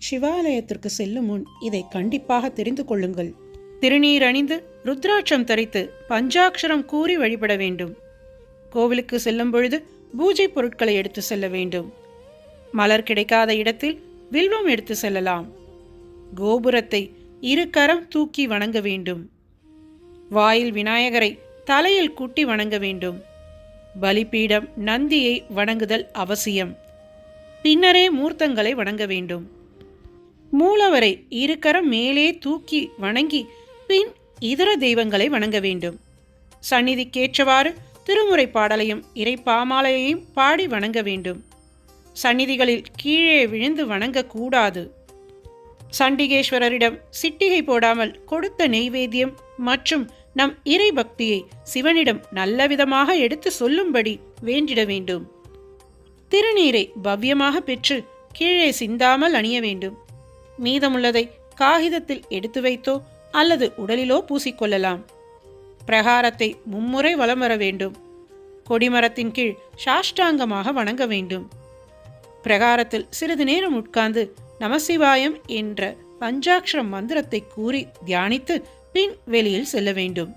சிவாலயத்திற்கு செல்லும் முன் இதை கண்டிப்பாக தெரிந்து கொள்ளுங்கள். திருநீர் அணிந்து ருத்ராட்சம் தரித்து பஞ்சாட்சரம் கூறி வழிபட வேண்டும். கோவிலுக்கு செல்லும் பொழுது பூஜை பொருட்களை எடுத்து செல்ல வேண்டும். மலர் கிடைக்காத இடத்தில் வில்வம் எடுத்து செல்லலாம். கோபுரத்தை இரு கரம் தூக்கி வணங்க வேண்டும். வாயில் விநாயகரை தலையில் குட்டி வணங்க வேண்டும். பலிபீடம் நந்தியை வணங்குதல் அவசியம். பின்னரே மூர்த்தங்களை வணங்க வேண்டும். மூலவரை இரு கரம் மேலே தூக்கி வணங்கி பின் இதர தெய்வங்களை வணங்க வேண்டும். சந்நிதிக்கேற்றவாறு திருமுறை பாடலையும் இறைப்பாமாலையையும் பாடி வணங்க வேண்டும். சந்நிதிகளில் கீழே விழுந்து வணங்கக்கூடாது. சண்டிகேஸ்வரரிடம் சிட்டிகை போடாமல் கொடுத்த நெய்வேத்தியம் மற்றும் நம் இறை பக்தியை சிவனிடம் நல்லவிதமாக எடுத்து சொல்லும்படி வேண்டிட வேண்டும். திருநீரை பவ்யமாக பெற்று கீழே சிந்தாமல் அணிய வேண்டும். மீதமுள்ளதை காகிதத்தில் எடுத்து வைத்தோ அல்லது உடலிலோ பூசிக்கொள்ளலாம். பிரகாரத்தை மும்முறை வலம் வர வேண்டும். கொடிமரத்தின் கீழ் சாஷ்டாங்கமாக வணங்க வேண்டும். பிரகாரத்தில் சிறிது நேரம் உட்கார்ந்து நமசிவாயம் என்ற பஞ்சாட்சர மந்திரத்தை கூறி தியானித்து பின் வெளியில் செல்ல வேண்டும்.